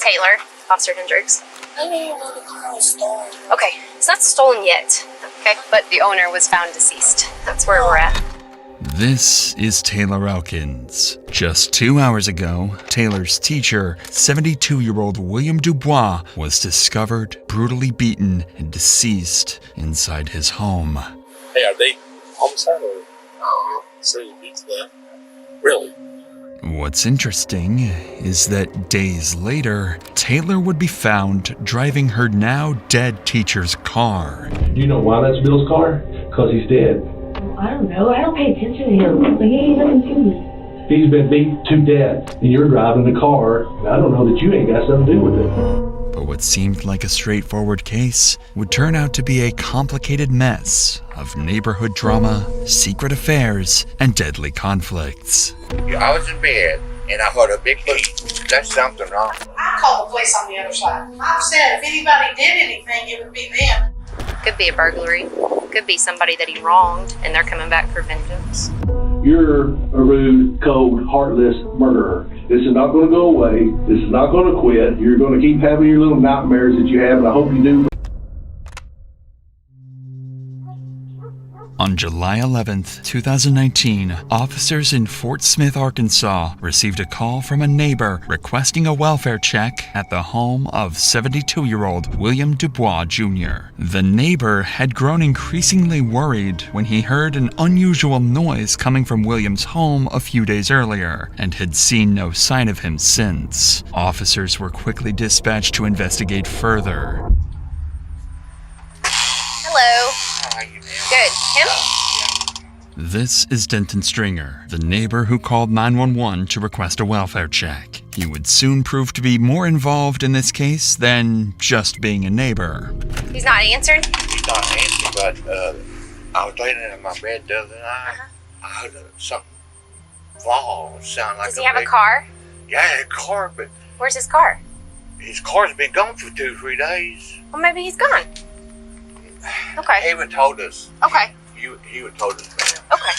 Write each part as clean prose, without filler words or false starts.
Taylor, Officer Hendricks. I don't know the car was stolen. Okay, it's not stolen yet. Okay, but the owner was found deceased. That's where we're at. This is Taylor Elkins. Just 2 hours ago, Taylor's teacher, 72-year-old William Dubois, was discovered brutally beaten and deceased inside his home. Hey, are they homicide or serial beat to that? Really? What's interesting is that days later, Taylor would be found driving her now dead teacher's car. Do you know why that's Bill's car? Because he's dead. Well, I don't know. I don't pay attention to him. He ain't nothing to me. He's been beat to death, and you're driving the car, and I don't know that you ain't got something to do with it. But what seemed like a straightforward case would turn out to be a complicated mess of neighborhood drama, secret affairs, and deadly conflicts. I was in bed and I heard a big beat. That's something wrong. I called the police on the other side. I've said if anybody did anything, it would be them. Could be a burglary. Could be somebody that he wronged and they're coming back for vengeance. You're a rude, cold, heartless murderer. This is not going to go away. This is not going to quit. You're going to keep having your little nightmares that you have, and I hope you do. On July 11th, 2019, officers in Fort Smith, Arkansas, received a call from a neighbor requesting a welfare check at the home of 72-year-old William Dubois Jr. The neighbor had grown increasingly worried when he heard an unusual noise coming from William's home a few days earlier and had seen no sign of him since. Officers were quickly dispatched to investigate further. Hello. How are you, man? Good. Him? This is Denton Stringer, the neighbor who called 911 to request a welfare check. He would soon prove to be more involved in this case than just being a neighbor. He's not answering? He's not answering, but I was laying in my bed the other night. I heard something fall. Sound like Does he have a car? Yeah, a car, but Where's his car? his car's been gone for 2-3 days. Well, maybe he's gone. Okay. He even told us. Okay. He would told us, man. Okay.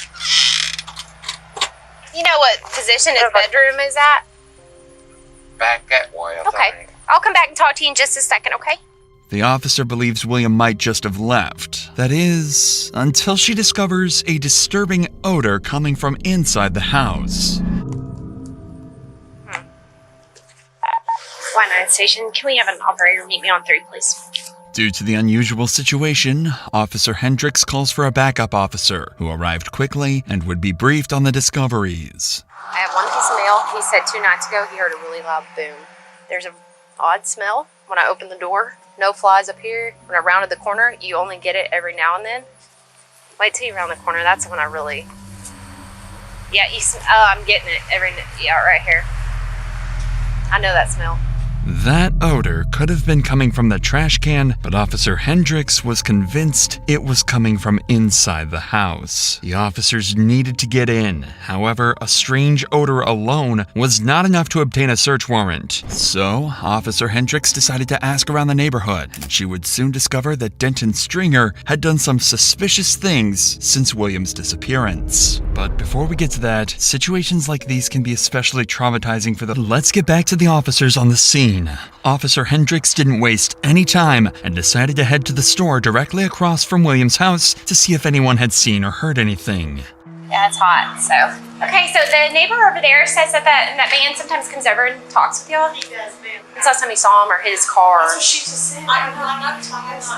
You know what position his bedroom is at? Back that way, I Okay. think. I'll come back and talk to you in just a second, okay? The officer believes William might just have left. That is, until she discovers a disturbing odor coming from inside the house. 1-9 station. Can we have an operator meet me on 3, please? Due to the unusual situation, Officer Hendricks calls for a backup officer, who arrived quickly and would be briefed on the discoveries. I have 1 piece of mail. He said 2 nights ago he heard a really loud boom. There's an odd smell when I open the door. No flies up here. When I rounded the corner, you only get it every now and then. Wait till you round the corner. That's when I really... Yeah, I'm getting it right here. I know that smell. That odor could have been coming from the trash can, but Officer Hendricks was convinced it was coming from inside the house. The officers needed to get in. However, a strange odor alone was not enough to obtain a search warrant. So, Officer Hendricks decided to ask around the neighborhood, and she would soon discover that Denton Stringer had done some suspicious things since William's disappearance. But before we get to that, situations like these can be especially traumatizing for the... Let's get back to the officers on the scene. Officer Hendricks didn't waste any time and decided to head to the store directly across from William's house to see if anyone had seen or heard anything. Yeah, it's hot, so. Okay, so the neighbor over there says that that man sometimes comes over and talks with y'all. He does, man. When's the last time you saw him or his car? That's what she just said. I'm not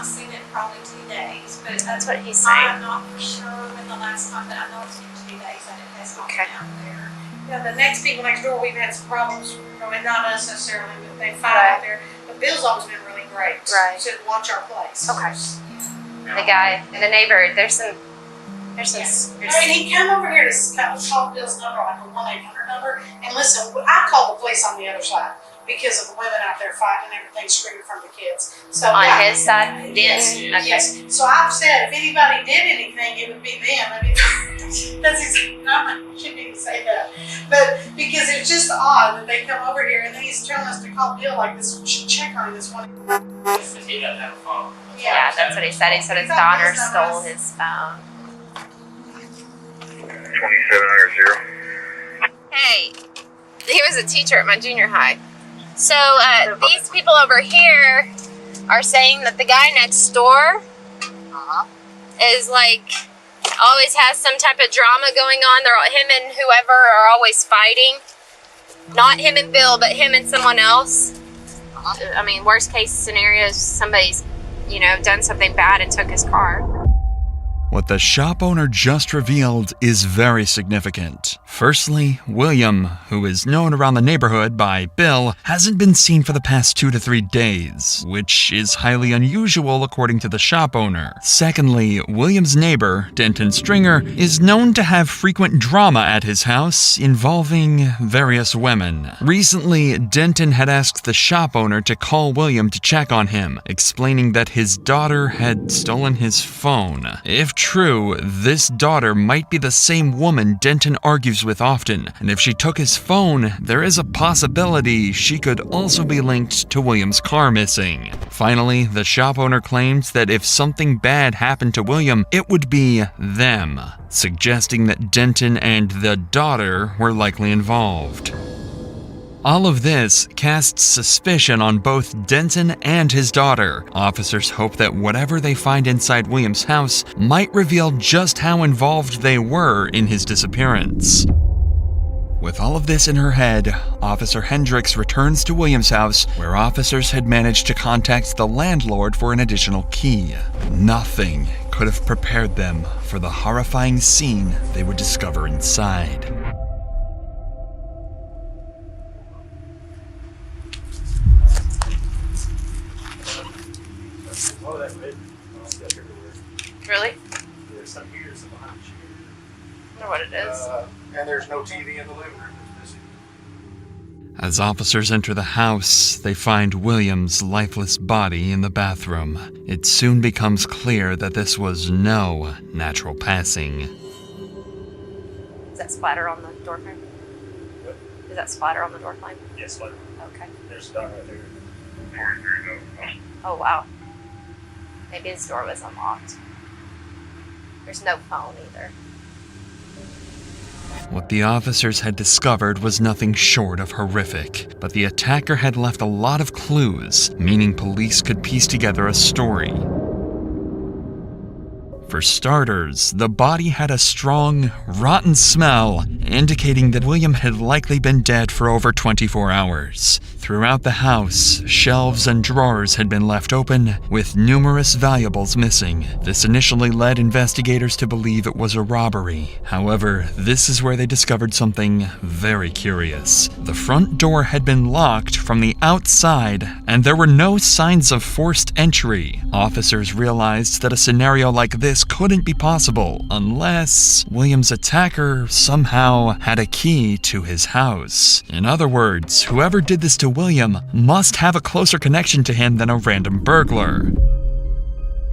seen it in probably 2 days, but That's what he's saying. I'm not for sure when the last time that I know it's been 2 days that it has not Okay. been out there. Yeah, the next people next door, we've had some problems. I mean, not us necessarily, but they fight out there. But Bill's always been really great. Right. To watch our place. Okay. The guy, the neighbor, there's some. I mean, he come over here to call Bill's number, like a 1-800 number. And listen, I called the police on the other side because of the women out there fighting and everything, screaming from the kids. So On his side? Yes. Okay. Yes. So I've said if anybody did anything, it would be them. I mean, that's exactly. I shouldn't even say that, but because it's just odd that they come over here and then he's telling us to call Bill like this. We should check on this one. He doesn't have a phone. Yeah, that's what he said. He said his daughter stole his phone. 2700. Hey, he was a teacher at my junior high. So these people over here are saying that the guy next door is like always has some type of drama going on. Him and whoever are always fighting. Not him and Bill, but him and someone else. I mean, worst case scenario is somebody's, done something bad and took his car. What the shop owner just revealed is very significant. Firstly, William, who is known around the neighborhood by Bill, hasn't been seen for the past 2 to 3 days, which is highly unusual according to the shop owner. Secondly, William's neighbor, Denton Stringer, is known to have frequent drama at his house involving various women. Recently, Denton had asked the shop owner to call William to check on him, explaining that his daughter had stolen his phone. If true, this daughter might be the same woman Denton argues with often, and if she took his phone, there is a possibility she could also be linked to William's car missing. Finally, the shop owner claims that if something bad happened to William, it would be them, suggesting that Denton and the daughter were likely involved. All of this casts suspicion on both Denton and his daughter. Officers hope that whatever they find inside William's house might reveal just how involved they were in his disappearance. With all of this in her head, Officer Hendricks returns to William's house, where officers had managed to contact the landlord for an additional key. Nothing could have prepared them for the horrifying scene they would discover inside. Oh, that red stuff everywhere. Really? There's some here, some behind the chair. I wonder what it is. And there's no TV in the living room. It's missing. As officers enter the house, they find William's lifeless body in the bathroom. It soon becomes clear that this was no natural passing. Is that splatter on the door frame? What? Is that splatter on the door frame? Yes, like Okay. there's stuff right there. Oh, wow. Maybe his door was unlocked. There's no phone either. What the officers had discovered was nothing short of horrific, but the attacker had left a lot of clues, meaning police could piece together a story. For starters, the body had a strong, rotten smell, indicating that William had likely been dead for over 24 hours. Throughout the house, shelves and drawers had been left open, with numerous valuables missing. This initially led investigators to believe it was a robbery. However, this is where they discovered something very curious. The front door had been locked from the outside, and there were no signs of forced entry. Officers realized that a scenario like this couldn't be possible unless William's attacker somehow had a key to his house. In other words, whoever did this to William must have a closer connection to him than a random burglar.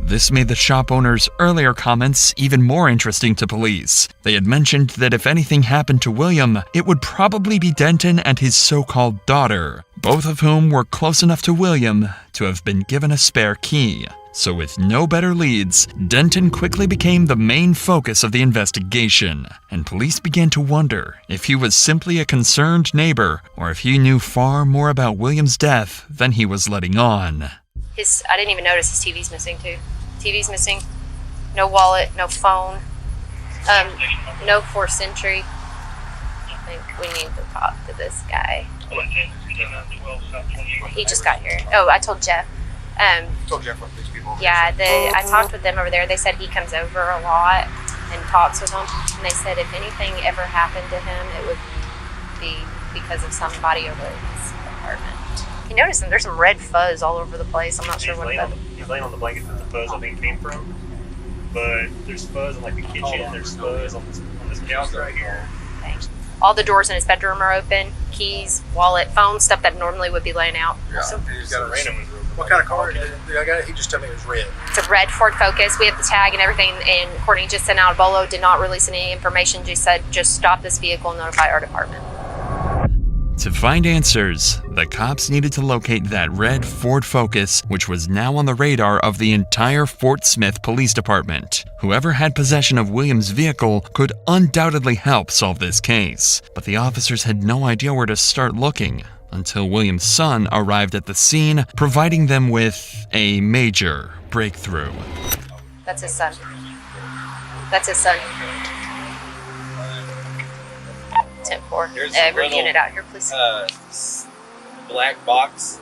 This made the shop owner's earlier comments even more interesting to police. They had mentioned that if anything happened to William, it would probably be Denton and his so-called daughter, both of whom were close enough to William to have been given a spare key. So with no better leads, Denton quickly became the main focus of the investigation, and police began to wonder if he was simply a concerned neighbor or if he knew far more about William's death than he was letting on. I didn't even notice his TV's missing too. TV's missing. No wallet, no phone. No forced entry. I think we need to talk to this guy. He just got here. Oh, I told Jeff. Told Jeff what these people. Yeah, I talked with them over there. They said he comes over a lot and talks with them. And they said if anything ever happened to him, it would be because of somebody over in his apartment. You notice there's some red fuzz all over the place. I'm not sure what that is. He's laying on the blanket that the fuzz I think came from. But there's fuzz in like the kitchen. There's fuzz on this couch right here. Thanks. All the doors in his bedroom are open. Keys, wallet, phone, stuff that normally would be laying out. Yeah, So, he's got a Random was real. What kind of car? He just told me it was red. it's a red Ford Focus. We have the tag and everything. And Courtney just sent out a bolo, did not release any information. Just said, just stop this vehicle and notify our department. To find answers, the cops needed to locate that red Ford Focus, which was now on the radar of the entire Fort Smith Police Department. Whoever had possession of William's vehicle could undoubtedly help solve this case, but the officers had no idea where to start looking. until William's son arrived at the scene, providing them with a major breakthrough. That's his son. That's his son. 10-4. There's Every little, unit out here, please. Black box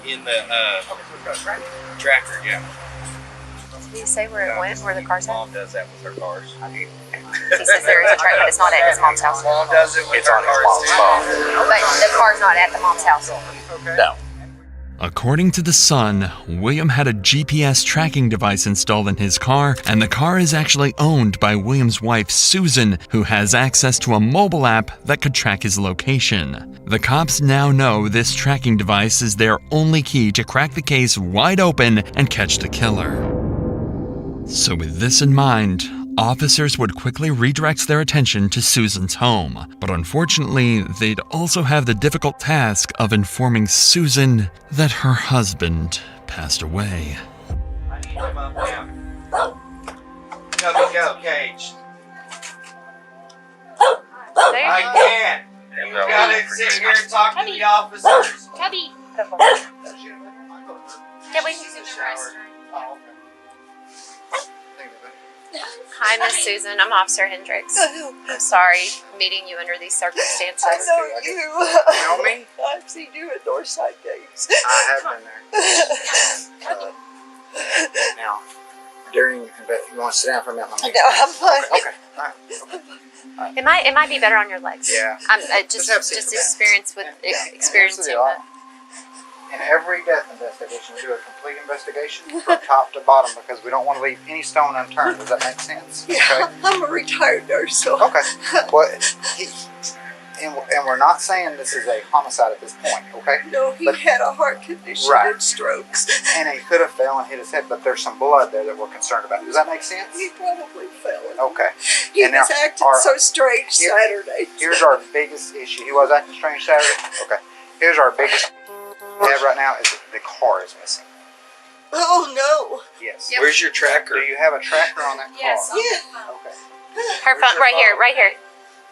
in the tracker, yeah. Did you say where it went, where the car's at? Mom does that with her cars. He says there is a track, but it's not at his mom's house. Mom does it with her cars too. But the car's not at the mom's house. No. According to the Sun, William had a GPS tracking device installed in his car, and the car is actually owned by William's wife, Susan, who has access to a mobile app that could track his location. The cops now know this tracking device is their only key to crack the case wide open and catch the killer. So with this in mind, officers would quickly redirect their attention to Susan's home. But unfortunately, they'd also have the difficult task of informing Susan that her husband passed away. I need your mom now. Go, Cage. I can't. You gotta sit here and talk to the officers. Cubby. Yeah, wait. Hi, Miss Susan. I'm Officer Hendricks. I'm sorry meeting you under these circumstances. I know you. You know me? I've seen you at Northside Games. I have been there. Now, you want to sit down for a minute? No, I'm fine. Okay. All right. It might be better on your legs. Yeah. Just have a seat. experiencing that. In every death investigation, we do a complete investigation from top to bottom because we don't want to leave any stone unturned. Does that make sense? Yeah, I'm a retired nurse, so. Okay. Well, and we're not saying this is a homicide at this point, okay? No, he had a heart condition Right. and strokes. And he could have fell and hit his head, but there's some blood there that we're concerned about. Does that make sense? He probably fell. Okay. He And was now, acting so strange Saturday. Here's our biggest issue. He was acting strange Saturday? Okay. Here's our biggest we have right now is that the car is missing. Oh, no. Yes. Yep. Where's your tracker? Do you have a tracker on that car? Yes. Yeah. Okay. Her phone, right here.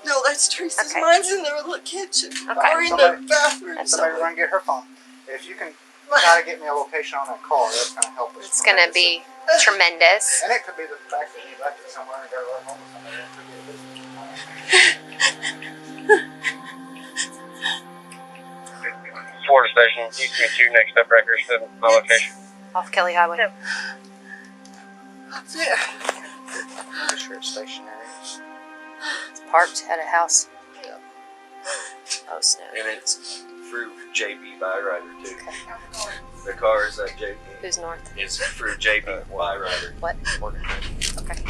No, that's Teresa's. Okay. Mine's in the kitchen. Okay. Or in the bathroom. Somebody run get her phone. If you can try to get me a location on that car, that's going to help us. It's gonna be tremendous. And it could be the fact that you left it somewhere and got it right home with somebody. It could be a Florida Station, Houston 2, next up records to my location. Off Kelly Highway. That's it. Pretty sure it's stationary. It's parked at a house. Oh, snow. And it's through JB Byrider too. The car is at JB. Who's north? It's through JB Byrider. What? Okay.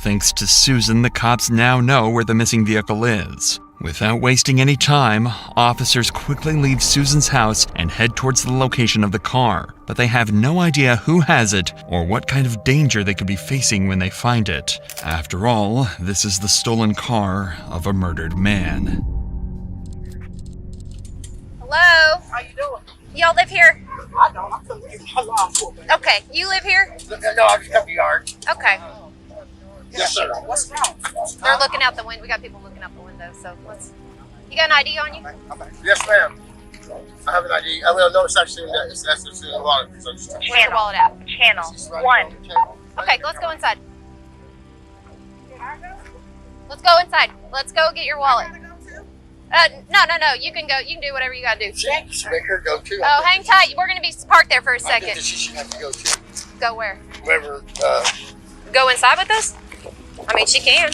Thanks to Susan, the cops now know where the missing vehicle is. Without wasting any time, officers quickly leave Susan's house and head towards the location of the car, but they have no idea who has it or what kind of danger they could be facing when they find it. After all, this is the stolen car of a murdered man. Hello? How you doing? Y'all live here? I don't. I'm from here. Okay. You live here? No, I just come to yard. Okay. Yes, sir. What's wrong? They're looking out the window. We got people looking out the window, so let's. You got an ID on you? Yes, ma'am. I have an ID. I will notice actually that it's actually a lot of so just Where's your wallet at? Channel 1. Okay, let's go inside. Let's go inside. Let's go get your wallet. No. You can go. You can do whatever you gotta do. Make her go too. Oh, hang tight. We're gonna be parked there for a second. She should have to go too. Go where? Wherever. Go inside with us? I mean, she can.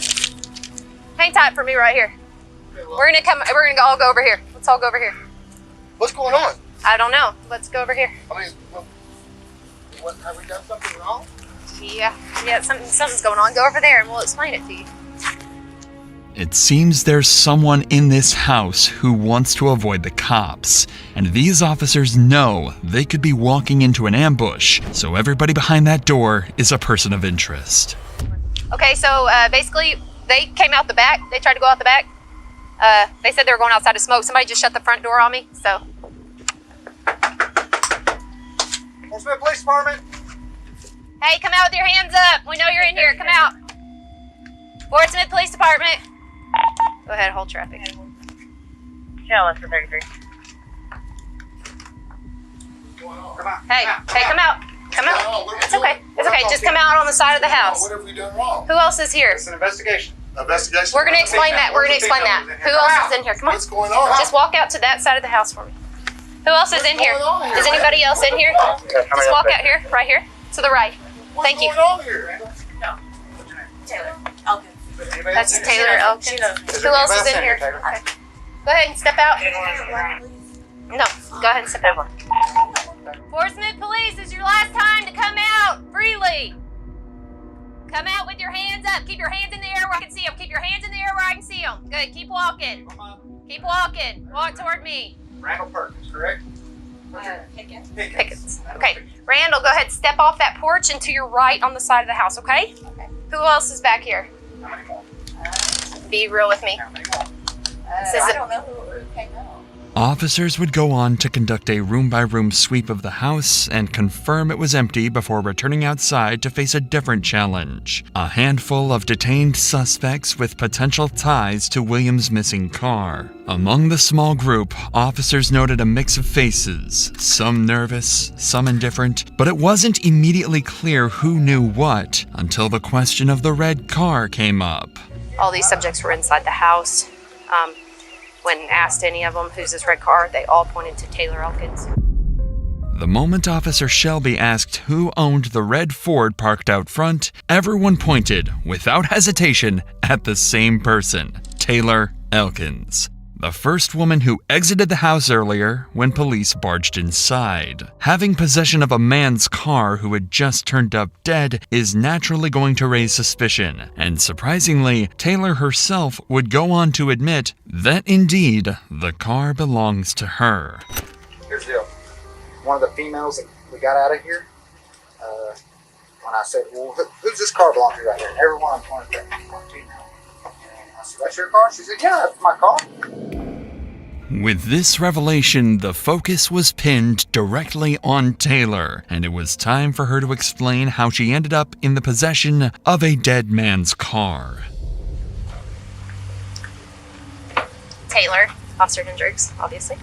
Hang tight for me right here. We're gonna all go over here. Let's all go over here. What's going on? I don't know. Let's go over here. I mean, what have we done something wrong? Yeah, something's going on. Go over there and we'll explain it to you. It seems there's someone in this house who wants to avoid the cops, and these officers know they could be walking into an ambush, so everybody behind that door is a person of interest. Okay, so basically, they came out the back. They tried to go out the back. They said they were going outside to smoke. Somebody just shut the front door on me, so. Portsmouth Police Department. Hey, come out with your hands up. We know you're in here. Come out. Portsmouth Police Department. Go ahead, hold traffic. Yeah, less than 33. Hey, come out. Come out. It's okay. It's okay. Just come out on the side of the house. What have we done wrong? Who else is here? It's an investigation. Investigation? We're going to explain that. We're going to explain that. Who else is in here? Come on. What's going on? Just walk out to that side of the house for me. Who else is in here? Is anybody else in here? Just walk out here, right here, to the right. Thank you. What's going on here? Taylor Elkins. That's Taylor Elkins. Who else is in here? Okay. Go ahead and step out. No, go ahead and step out. Portsmouth Police, this is your last time to come out freely. Come out with your hands up. Keep your hands in the air where I can see them. Keep your hands in the air where I can see them. Good. Keep walking. Keep walking. Walk toward me. Randall Perkins, correct? Pickens. Okay. Randall, go ahead. Step off that porch and to your right on the side of the house, okay? Who else is back here? Be real with me. I don't know who came out. Officers would go on to conduct a room-by-room sweep of the house and confirm it was empty before returning outside to face a different challenge. A handful of detained suspects with potential ties to William's missing car. Among the small group, officers noted a mix of faces, some nervous, some indifferent, but it wasn't immediately clear who knew what until the question of the red car came up. All these subjects were inside the house. When asked any of them, who's this red car, they all pointed to Taylor Elkins. The moment Officer Shelby asked who owned the red Ford parked out front, everyone pointed, without hesitation, at the same person, Taylor Elkins. The first woman who exited the house earlier when police barged inside. Having possession of a man's car who had just turned up dead is naturally going to raise suspicion, and surprisingly, Taylor herself would go on to admit that indeed, the car belongs to her. Here's the deal. One of the females that we got out of here, when I said, well, who's this car belong to right here? And everyone pointed to that. I said, that's your car? She said, yeah, that's my car. With this revelation, the focus was pinned directly on Taylor, and it was time for her to explain how she ended up in the possession of a dead man's car. Taylor, Officer Hendricks, obviously.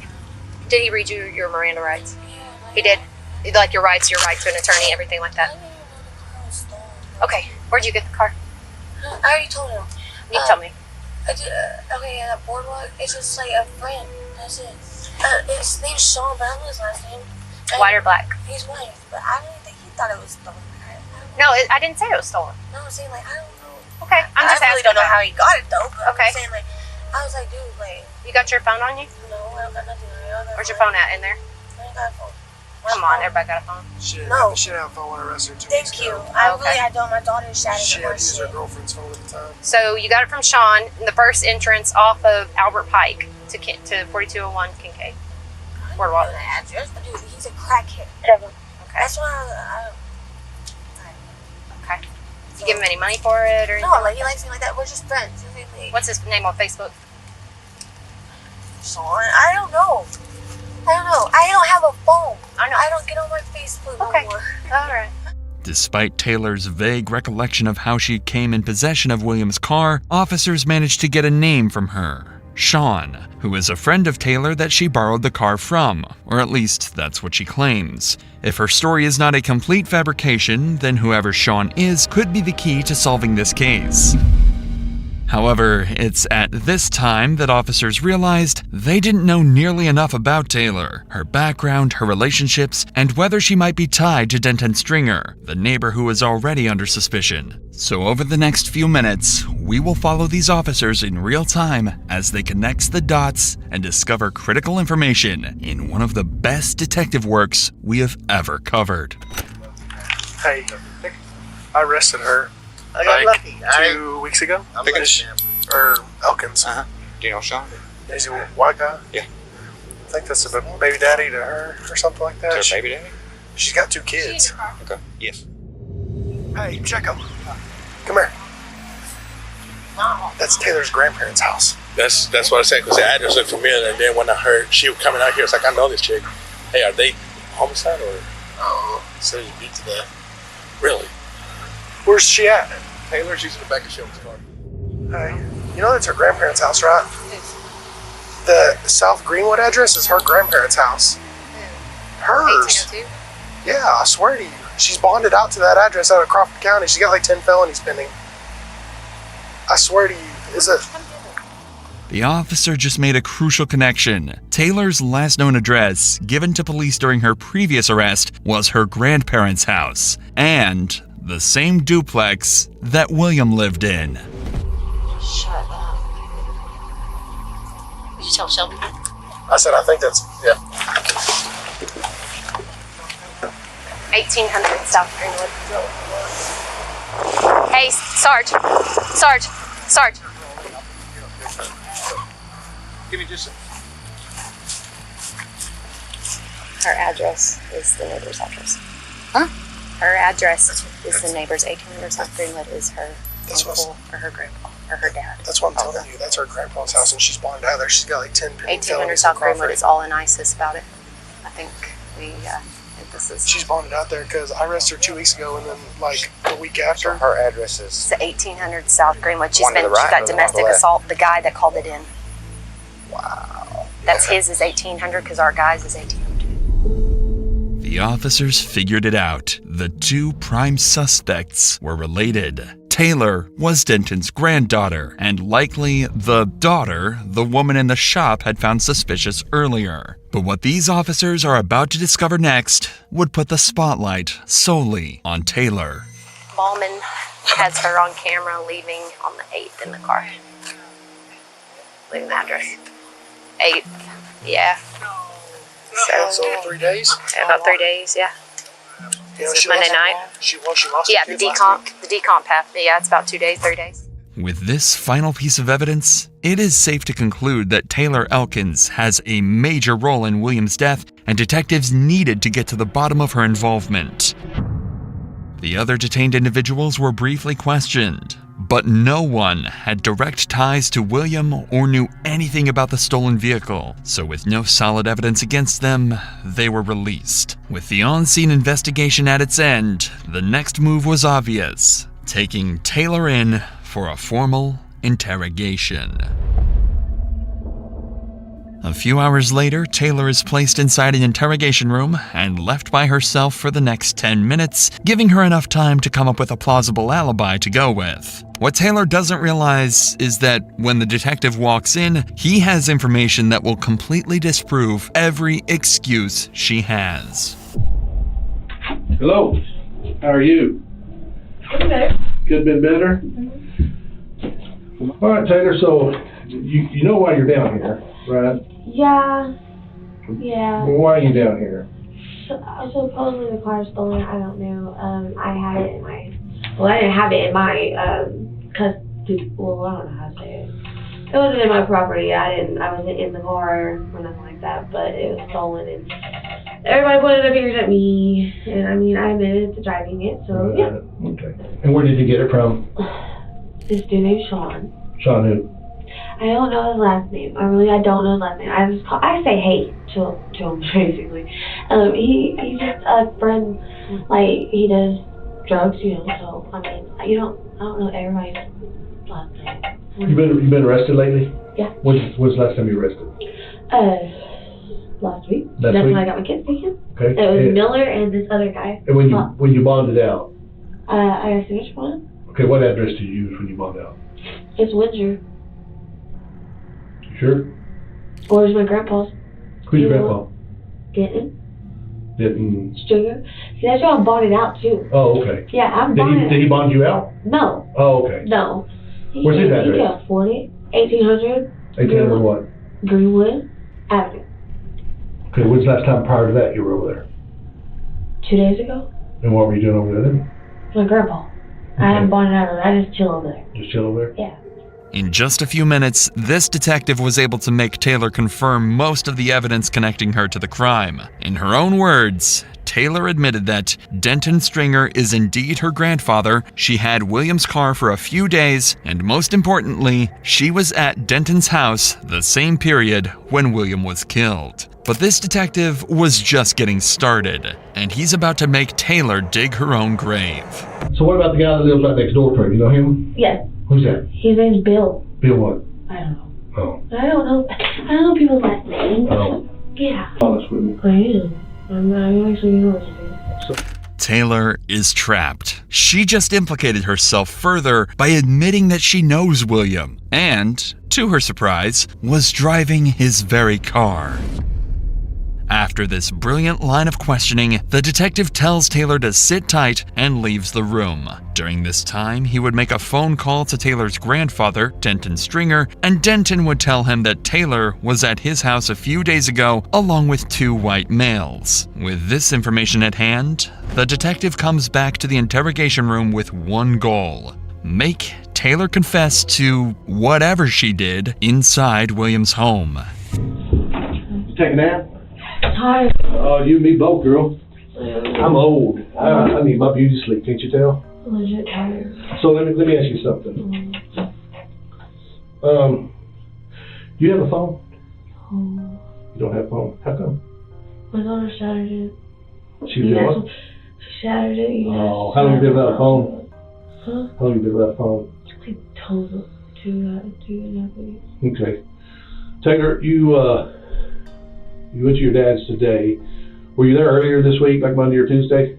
Did he read you your Miranda rights? He did? Like your rights to an attorney, everything like that? Okay, where'd you get the car? I already told him. You tell me. I did, okay, at Boardwalk, it's just like a friend. That's it. His name's Sean, but I don't know his last name. White or black? He's white, but I don't think he thought it was stolen. No, I didn't say it was stolen. No, I'm saying, like, I don't know. Okay, I'm just I really don't know how he got it, though. But okay. I'm saying, like, I was like, dude, like. You got your phone on you? No, I don't got nothing on me. Where's your phone at? In there? I ain't got a phone. Come on, everybody got a phone. She didn't have a phone when I arrested her 2 weeks Thank you. ago. I really had done my daughter's chatting. She had to use her girlfriend's phone at the time. So you got it from Sean in the first entrance off of Albert Pike to 4201 Kincaid. Boardwalk. The address, but dude, he's a crackhead. Okay. That's why I Okay. You give him any money for it or anything? no, like he likes me like that. We're just friends. What's his name on Facebook? Sean, I don't know. I don't have a phone. I don't get on my Facebook no more. All right. Despite Taylor's vague recollection of how she came in possession of William's car, officers managed to get a name from her. Sean, who is a friend of Taylor that she borrowed the car from, or at least that's what she claims. If her story is not a complete fabrication, then whoever Sean is could be the key to solving this case. However, it's at this time that officers realized they didn't know nearly enough about Taylor, her background, her relationships, and whether she might be tied to Denton Stringer, the neighbor who was already under suspicion. So over the next few minutes, we will follow these officers in real time as they connect the dots and discover critical information in one of the best detective works we have ever covered. Hey, I arrested her. I got lucky. 2 weeks ago? Pickens. Or Elkins. Do you know Sean? Is he a white guy? Yeah. I think that's a baby daddy to her or something like that. Is her baby daddy? She's got 2 kids. Okay. Yes. Hey, Checo. Come here. That's Taylor's grandparents' house. That's what I said, because the address looked familiar, and then when I heard she was coming out here, it's like, I know this chick. Hey, are they homicide or? Oh, so you beat to death. Really? Where's she at? Taylor, she's in the back of Shelby's car. Hey, you know that's her grandparents' house, right? the South Greenwood address is her grandparents' house. Hers. 1802? Yeah, I swear to you. She's bonded out to that address out of Crawford County. She's got like 10 felonies pending. I swear to you. Is it? The officer just made a crucial connection. Taylor's last known address, given to police during her previous arrest, was her grandparents' house, and the same duplex that William lived in. Shut up. Did you tell Shelby? I said, I think that's, yeah. 1800 South Greenwood. Hey, Sarge. Give me just a... Her address is the neighbor's address. Huh? Her address is the neighbor's. 1800 South Greenwood is her uncle or her grandpa or her dad. That's what I'm telling you. That's her grandpa's house, and she's bonded out there. She's got like 10 pending 1800 felonies South in Crawford. Greenwood is all in ISIS about it. I think this is... She's bonded out there because I arrested her 2 weeks ago, and then like the week after. Her address is. It's the 1800 South Greenwood. She One to the right got or the one domestic to the left? assault. The guy that called it in. Wow. That's his is 1800 because our guy's is 1802. The officers figured it out. The two prime suspects were related. Taylor was Denton's granddaughter, and likely the daughter the woman in the shop had found suspicious earlier. But what these officers are about to discover next would put the spotlight solely on Taylor. Ballman has her on camera leaving on the 8th in the car. Leaving the address. 8th, yeah. So 3 days? Yeah, about 3 days, yeah. You know, Is it Monday night? She lost Yeah, her the kid last week. decomp path. Yeah, it's about 2 days, 3 days. With this final piece of evidence, it is safe to conclude that Taylor Elkins has a major role in William's death, and detectives needed to get to the bottom of her involvement. The other detained individuals were briefly questioned, but no one had direct ties to William or knew anything about the stolen vehicle, so with no solid evidence against them, they were released. With the on-scene investigation at its end, the next move was obvious, taking Taylor in for a formal interrogation. A few hours later, Taylor is placed inside an interrogation room and left by herself for the next 10 minutes, giving her enough time to come up with a plausible alibi to go with. What Taylor doesn't realize is that when the detective walks in, he has information that will completely disprove every excuse she has. Hello, how are you? Okay. Could have been better? All right, Taylor, so you know why you're down here, right? Yeah. Well, why are you down here? Supposedly the car was stolen. I don't know. I had it in my. Well, I didn't have it in my custody. Well, I don't know how to say it. It wasn't in my property. I wasn't in the car or nothing like that. But it was stolen, and everybody pointed their fingers at me. And I mean, I admitted to driving it. So yeah. Okay. And where did you get it from? This dude named Sean. Sean who? I don't know his last name. I don't know his last name. I say hey to him basically. He's just a friend. Like he does drugs, you know. So I mean, I don't know everybody's last name. You been arrested lately? Yeah. When's the last time you were arrested? Last week. Last That's week? when I got my kids taken. Okay. It was Miller and this other guy. And when you bonded out? I got finished one. Okay, what address do you use when you bond out? It's Windsor. You sure? Where's my grandpa's? Who's your grandpa? Denton. Denton. Stringer. See, that's why I'm bonded out too. Oh, okay. Yeah, I'm Did bonded. he bond you out? No. Oh, okay. No. Where's his address? He can afford it. 1800. 1800 what? Greenwood Avenue. Okay, when's the last time prior to that you were over there? 2 days ago. And what were you doing over there then? My grandpa. I haven't bonded out. I just chill over there. Just chill over there? Yeah. In just a few minutes, this detective was able to make Taylor confirm most of the evidence connecting her to the crime. In her own words, Taylor admitted that Denton Stringer is indeed her grandfather, she had William's car for a few days, and most importantly, she was at Denton's house the same period when William was killed. But this detective was just getting started, and he's about to make Taylor dig her own grave. So what about the guy that lives right next door to her? You know him? Yes. Who's that? His name's Bill. Bill what? I don't know. Oh. I don't know people's last names. Oh. Yeah. Honest with me. I am. I'm actually being honest with you. Taylor is trapped. She just implicated herself further by admitting that she knows William and, to her surprise, was driving his very car. After this brilliant line of questioning, the detective tells Taylor to sit tight and leaves the room. During this time, he would make a phone call to Taylor's grandfather, Denton Stringer, and Denton would tell him that Taylor was at his house a few days ago along with 2 white males. With this information at hand, the detective comes back to the interrogation room with one goal: make Taylor confess to whatever she did inside William's home. You take a nap? Tired. Oh, you and me both, girl. I'm old. I need my beauty sleep, can't you tell? I'm legit tired. So let me ask you something. Do you have a phone? Oh. You don't have a phone? How come? My daughter shattered it. She did what? She shattered it. Oh, how long have you been without a phone? Huh? How long have you been without a phone? Like total 2.5 weeks. Okay. Taylor, you went to your dad's today. Were you there earlier this week, like Monday or Tuesday?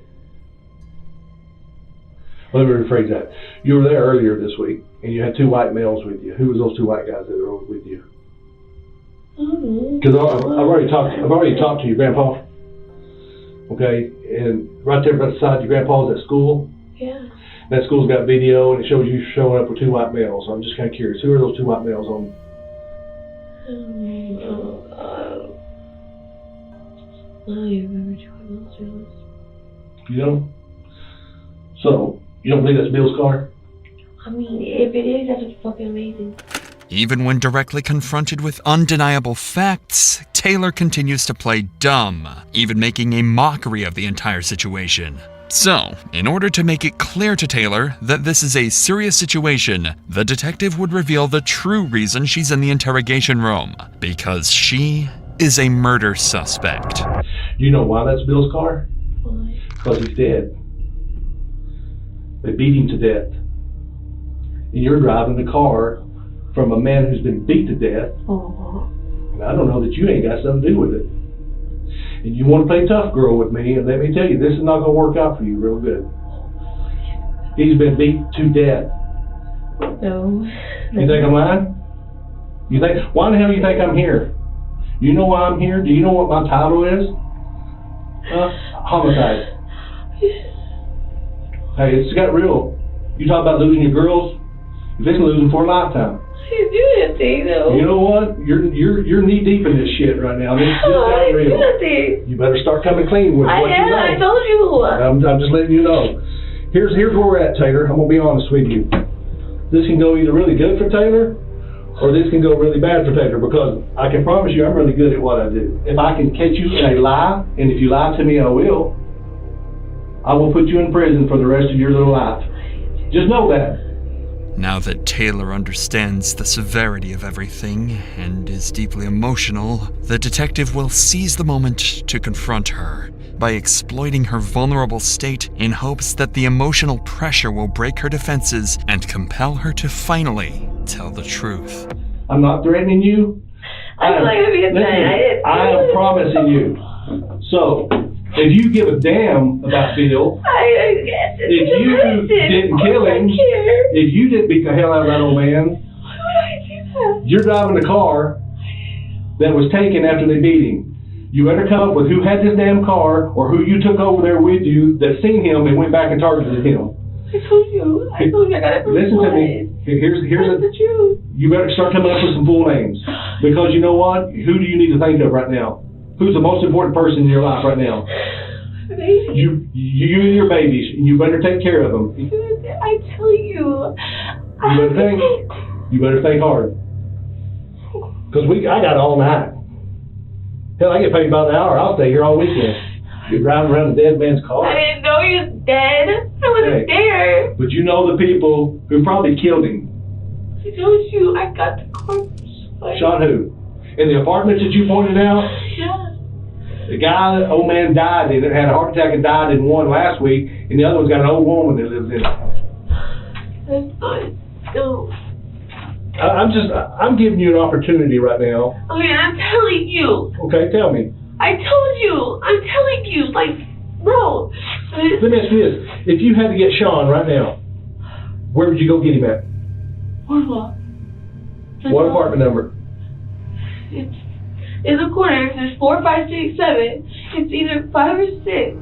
Let me rephrase that. You were there earlier this week, and you had 2 white males with you. Who was those 2 white guys that were with you? Because I've already talked to your grandpa. Okay, and right there beside your grandpa's at school. Yeah. That school's got video, and it shows you showing up with 2 white males. So I'm just kind of curious. Who are those 2 white males on? I don't even remember 2 white males. You know? So, you don't believe that's Bill's car? I mean, if it is, that's fucking amazing. Even when directly confronted with undeniable facts, Taylor continues to play dumb, even making a mockery of the entire situation. So, in order to make it clear to Taylor that this is a serious situation, the detective would reveal the true reason she's in the interrogation room. Because she is a murder suspect. You know why that's Bill's car? Why? Because he's dead. They beat him to death. And you're driving the car from a man who's been beat to death. And I don't know that you ain't got something to do with it. And you want to play tough girl with me, and let me tell you, this is not going to work out for you real good. He's been beat to death. No. You think I'm lying? Why the hell do you think I'm here? You know why I'm here? Do you know what my title is? Homicide. Hey, it's got real. You talk about losing your girls? You're fixing to lose them for a lifetime. You do anything, though. You know what? You're knee deep in this shit right now. This just got real. You better start coming clean with what you know. I told you. I'm just letting you know. Here's where we're at, Taylor. I'm gonna be honest with you. This can go either really good for Taylor, or this can go really bad for Taylor, because I can promise you I'm really good at what I do. If I can catch you in a lie, and if you lie to me, I will put you in prison for the rest of your little life. Just know that. Now that Taylor understands the severity of everything and is deeply emotional, the detective will seize the moment to confront her by exploiting her vulnerable state in hopes that the emotional pressure will break her defenses and compel her to finally tell the truth. I'm not threatening you. I am promising you. So, if you give a damn about Bill, if you didn't kill him, if you didn't beat the hell out of that old man, you're driving a car that was taken after they beat him. You better come up with who had this damn car, or who you took over there with you that seen him and went back and targeted him. I told you I got it from Listen to me. Here's the truth. You better start coming up with some full names, because you know what? Who do you need to think of right now? Who's the most important person in your life right now? You and your babies. You better take care of them. I tell you. You better think hard. Because I got all night. Hell, I get paid by the hour. I'll stay here all weekend. You're driving around a dead man's car. I didn't know he was dead. I wasn't there. But you know the people who probably killed him. I told you I got the corpse. Shot who? In the apartments that you pointed out? Yeah. The guy, the old man died in it, had a heart attack and died in one last week, and the other one's got an old woman that lives in it. That's not. No. I'm giving you an opportunity right now. Okay, I'm telling you. Okay, tell me. I told you. I'm telling you. Like, bro. Let me ask you this. If you had to get Sean right now, where would you go get him at? What? What apartment number? It's in the corner. There's 4, 5, 6, 7. It's either 5 or 6.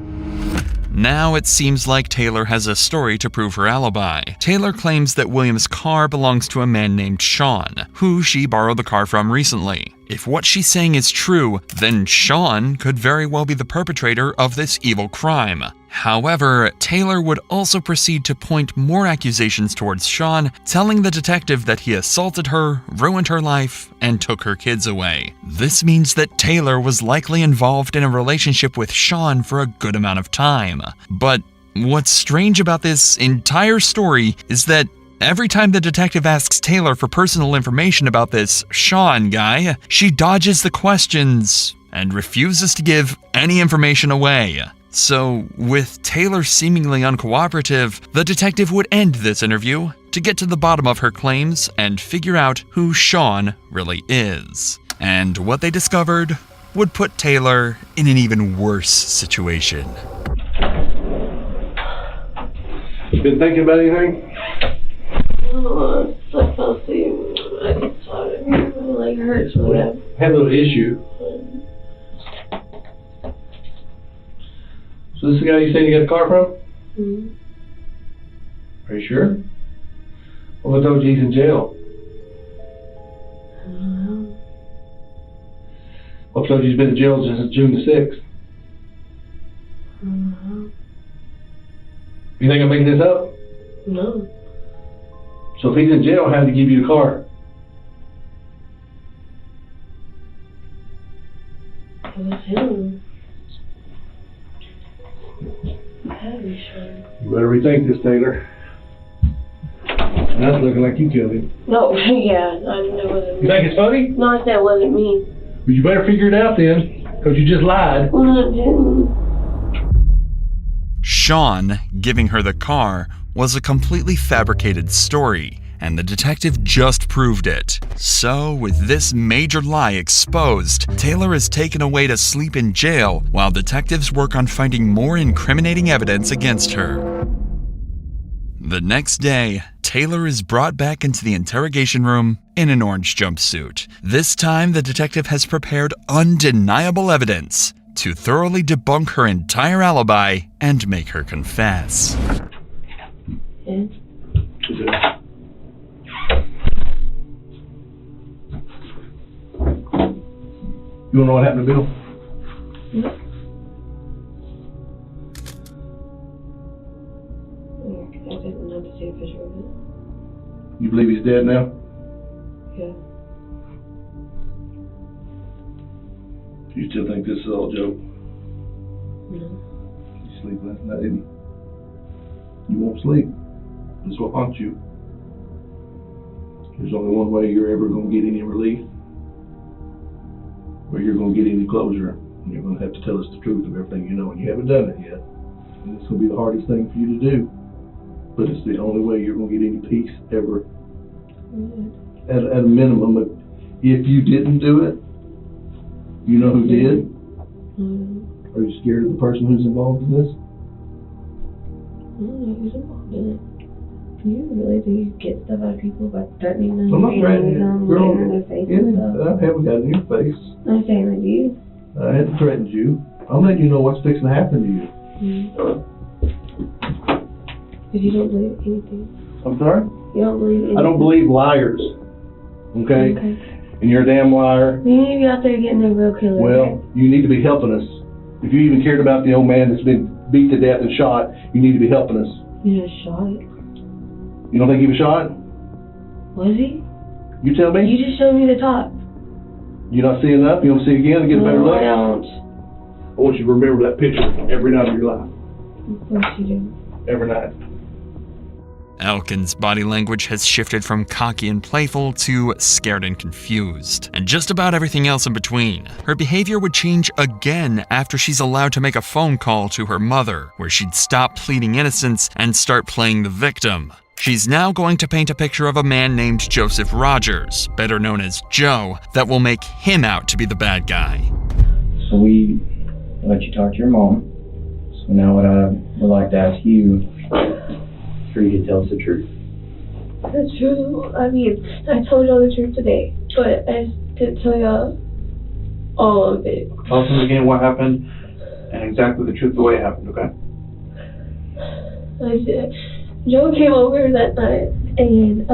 Now it seems like Taylor has a story to prove her alibi. Taylor claims that William's car belongs to a man named Sean, who she borrowed the car from recently. If what she's saying is true, then Sean could very well be the perpetrator of this evil crime. However, Taylor would also proceed to point more accusations towards Sean, telling the detective that he assaulted her, ruined her life, and took her kids away. This means that Taylor was likely involved in a relationship with Sean for a good amount of time. But what's strange about this entire story is that every time the detective asks Taylor for personal information about this Sean guy, she dodges the questions and refuses to give any information away. So, with Taylor seemingly uncooperative, the detective would end this interview to get to the bottom of her claims and figure out who Sean really is. And what they discovered would put Taylor in an even worse situation. You been thinking about anything? Oh, it's so close to you. I get tired. It like hurts or whatever. Had a little issue. So this is the guy you said you got a car from? Mm-hmm. Are you sure? Well, I told you he's in jail. I told you he's been in jail since June the 6th. You think I'm making this up? No. So if he's in jail, how did he give you the car? It was him. I had to be sure. You better rethink this, Taylor. That's looking like you killed him. No, yeah, I know it wasn't me. You think it's funny? No, I said it wasn't me. Well, you better figure it out then, because you just lied. Well, I didn't. Sean giving her the car was a completely fabricated story, and the detective just proved it. So, with this major lie exposed, Taylor is taken away to sleep in jail while detectives work on finding more incriminating evidence against her. The next day, Taylor is brought back into the interrogation room in an orange jumpsuit. This time, the detective has prepared undeniable evidence to thoroughly debunk her entire alibi and make her confess. Yeah. You wanna know what happened to Bill? Yeah. I didn't know to see a picture of it. You believe he's dead now? Yeah. Do you still think this is all a joke? No. You sleep last night, didn't you? You won't sleep. That's what haunts you. There's only one way you're ever going to get any relief, or you're going to get any closure. And you're going to have to tell us the truth of everything you know, and you haven't done it yet. And it's going to be the hardest thing for you to do. But it's the only way you're going to get any peace ever. Mm-hmm. At a minimum, if you didn't do it, you know who did? Mm-hmm. Are you scared of the person who's involved in this? I don't know who's involved in it. Do you really think you get stuff out of people by threatening them? I'm not threatening you. Girl, in their face and stuff? I haven't got in your face. I'm saying like you. I haven't threatened you. I'm letting you know what's fixing to happen to you. Because you don't believe anything. I'm sorry? You don't believe anything. I don't believe liars. Okay? And you're a damn liar. You need to be out there getting a real killer. Well, you need to be helping us. If you even cared about the old man that's been beat to death and shot, you need to be helping us. You just shot it. You don't think he was shot? Was he? You tell me. You just showed me the top. You not see enough? You don't see again to get a better look? I don't. I want you to remember that picture every night of your life. Of course you do. Every night. Elkins' body language has shifted from cocky and playful to scared and confused, and just about everything else in between. Her behavior would change again after she's allowed to make a phone call to her mother, where she'd stop pleading innocence and start playing the victim. She's now going to paint a picture of a man named Joseph Rogers, better known as Joe, that will make him out to be the bad guy. So we let you talk to your mom. So now what I would like to ask you for you to tell us the truth. The truth, I mean, I told y'all the truth today, but I just didn't tell y'all all of it. Tell us again what happened and exactly the truth the way it happened, okay? Joe came over that night and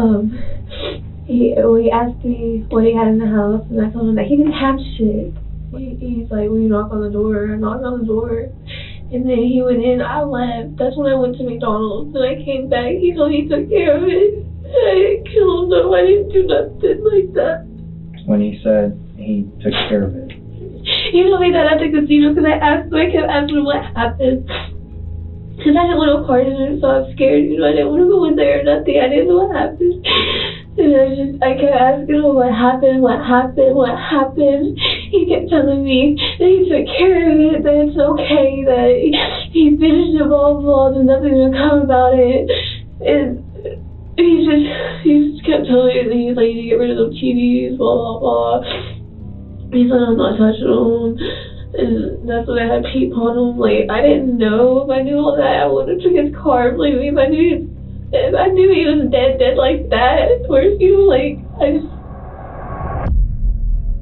he asked me what he had in the house, and I told him that he didn't have shit. He's like, will you knock on the door? I knocked on the door, and then he went in. I left. That's when I went to McDonald's, and I came back. He told me he took care of it. I didn't kill him, though. I didn't do nothing like that. When he said he took care of it. He told me that at the casino because I kept asking him what happened. Because I didn't want to part in it, so I was scared. I didn't want to go in there or nothing. I didn't know what happened. And I kept asking him what happened. He kept telling me that he took care of it, that it's okay, that he finished it, blah, blah, there's nothing to come about it. And he just kept telling me that he's like, you need to get rid of those TVs, blah, blah, blah. He said, I'm not touching them. And that's when I had Pete on him. Like, I didn't know. If I knew all that, I would have took his car. Like, if I knew he was dead like that, or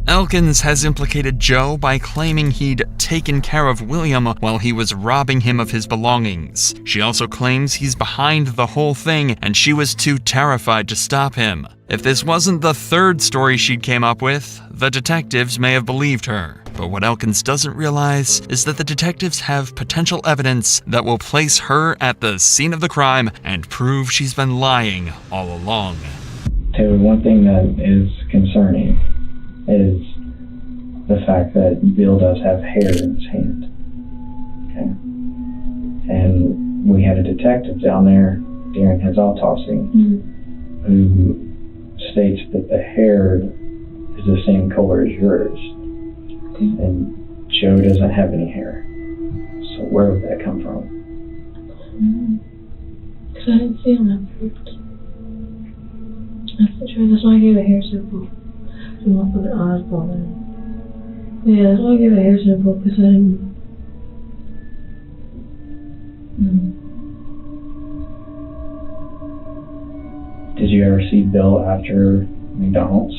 Elkins has implicated Joe by claiming he'd taken care of William while he was robbing him of his belongings. She also claims he's behind the whole thing and she was too terrified to stop him. If this wasn't the third story she'd came up with, the detectives may have believed her. But what Elkins doesn't realize is that the detectives have potential evidence that will place her at the scene of the crime and prove she's been lying all along. Taylor, one thing that is concerning is the fact that Bill does have hair in his hand. Okay? And we had a detective down there during his autopsy who states that the hair is the same color as yours. And Joe doesn't have any hair. So where would that come from? Because I didn't see him at first. That's the truth. That's why I gave a hair sample. I want the eyes bothering. Yeah, that's why I gave a hair sample, because I didn't. Did you ever see Bill after McDonald's?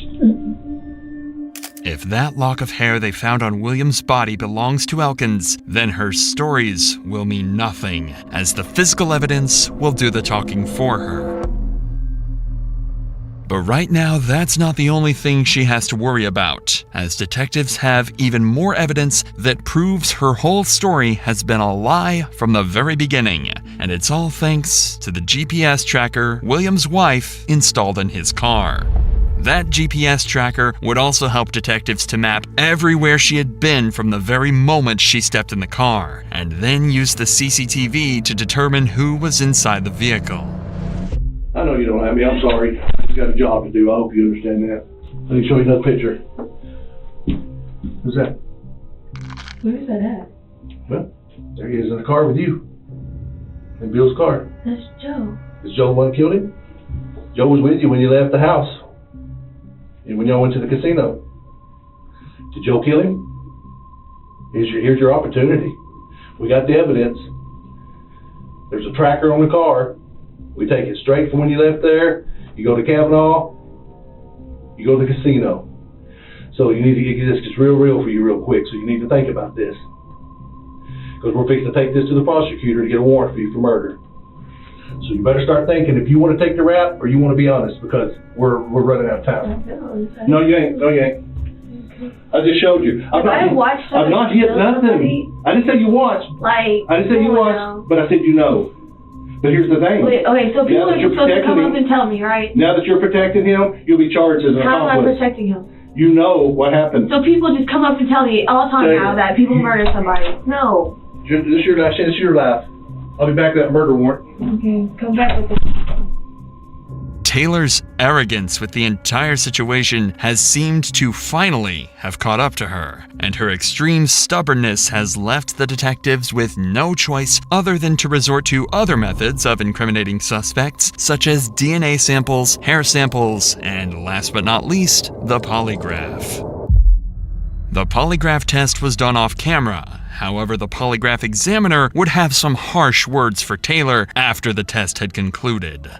If that lock of hair they found on William's body belongs to Elkins, then her stories will mean nothing, as the physical evidence will do the talking for her. But right now, that's not the only thing she has to worry about, as detectives have even more evidence that proves her whole story has been a lie from the very beginning, and it's all thanks to the GPS tracker William's wife installed in his car. That GPS tracker would also help detectives to map everywhere she had been from the very moment she stepped in the car, and then use the CCTV to determine who was inside the vehicle. I know you don't have me, I'm sorry. I've got a job to do, I hope you understand that. Let me show you that picture. Who's that? Where's that at? Well, there he is in the car with you. In Bill's car. That's Joe. Is Joe the one who killed him? Joe was with you when you left the house. And when y'all went to the casino. Did Joe kill him? Here's your opportunity. We got the evidence. There's a tracker on the car. We take it straight from when you left there. You go to Kavanaugh. You go to the casino. So you need to get this gets real for you real quick. So you need to think about this. Because we're fixing to take this to the prosecutor to get a warrant for you for murder. So you better start thinking if you want to take the rap or you want to be honest, because we're running out of time. No, you ain't. Okay. I just showed you. I've not hit nothing. I didn't say you watched. I didn't say you watched, but I said you know. But here's the thing. Okay, so people are supposed to come up and tell me, right? Now that you're protecting him, you'll be charged as an accomplice. How am I protecting him? You know what happened. So people just come up and tell me all the time now that people murder somebody. No. This is your last chance of your life. I'll be back with that murder warrant. Okay, come back with it. Taylor's arrogance with the entire situation has seemed to finally have caught up to her, and her extreme stubbornness has left the detectives with no choice other than to resort to other methods of incriminating suspects, such as DNA samples, hair samples, and last but not least, the polygraph. The polygraph test was done off camera. However, the polygraph examiner would have some harsh words for Taylor after the test had concluded.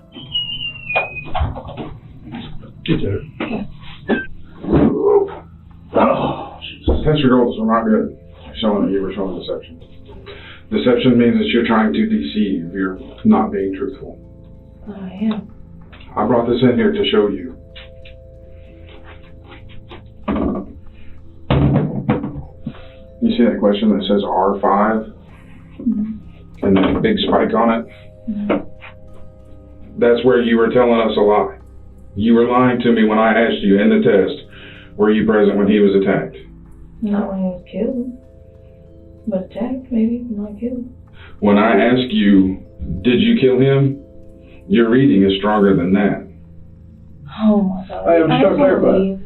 Oh, test results are not good. Showing that you were showing deception. Deception means that you're trying to deceive. You're not being truthful. I am. I brought this in here to show you. You see that question that says R5? And that big spike on it? That's where you were telling us a lie. You were lying to me when I asked you in the test, were you present when he was attacked? Not when he was killed. But attacked, maybe, not killed. When I ask you, did you kill him? Your reading is stronger than that. Oh my God. I am just trying to clarify.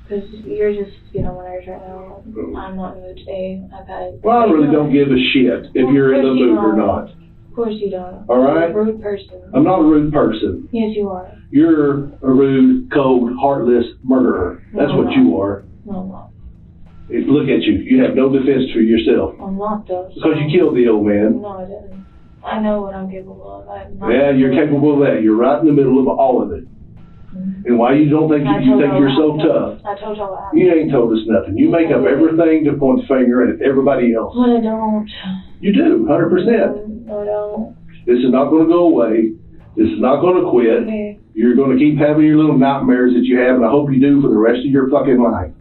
Because you're just getting on my nerves right now. I'm not in the mood today. I've had. Well, I really don't give a shit if you're in the mood or not. Of course you don't. All right? You're a rude person. I'm not a rude person. Yes, you are. You're a rude, cold, heartless murderer. That's No, what I'm you not. are. No, I'm not. Look at you. You have no defense for yourself. I'm not though. Because you killed the old man. No, I didn't. I know what I'm capable of. I'm not Yeah, you're capable of that. You're right in the middle of all of it. And why you don't think you think you're so tough? I told y'all what happened. You ain't told us nothing. You make up everything to point the finger at everybody else. But I don't. You do, 100%. No, I don't. This is not going to go away. This is not going to quit. Okay. You're going to keep having your little nightmares that you have, and I hope you do for the rest of your fucking life.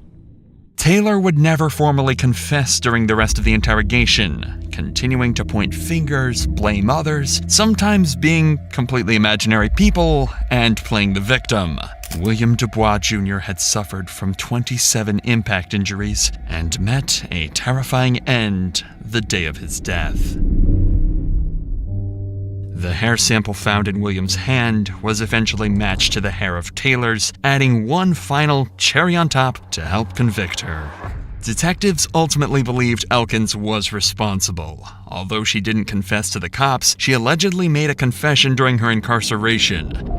Taylor would never formally confess during the rest of the interrogation, continuing to point fingers, blame others, sometimes being completely imaginary people, and playing the victim. William Dubois Jr. had suffered from 27 impact injuries and met a terrifying end the day of his death. The hair sample found in William's hand was eventually matched to the hair of Taylor's, adding one final cherry on top to help convict her. Detectives ultimately believed Elkins was responsible. Although she didn't confess to the cops, she allegedly made a confession during her incarceration.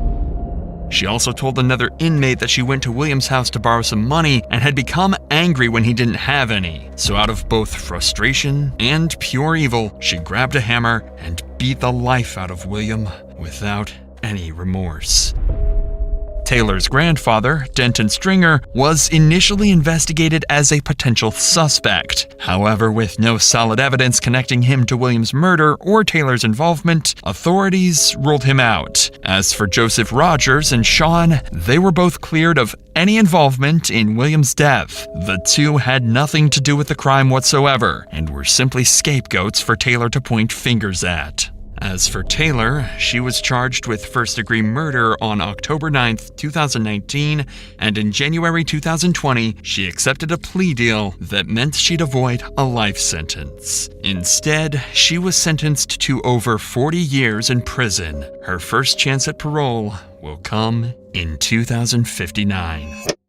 She also told another inmate that she went to William's house to borrow some money and had become angry when he didn't have any. So out of both frustration and pure evil, she grabbed a hammer and beat the life out of William without any remorse. Taylor's grandfather, Denton Stringer, was initially investigated as a potential suspect. However, with no solid evidence connecting him to William's murder or Taylor's involvement, authorities ruled him out. As for Joseph Rogers and Sean, they were both cleared of any involvement in William's death. The two had nothing to do with the crime whatsoever, and were simply scapegoats for Taylor to point fingers at. As for Taylor, she was charged with first-degree murder on October 9th, 2019, and in January 2020, she accepted a plea deal that meant she'd avoid a life sentence. Instead, she was sentenced to over 40 years in prison. Her first chance at parole will come in 2059.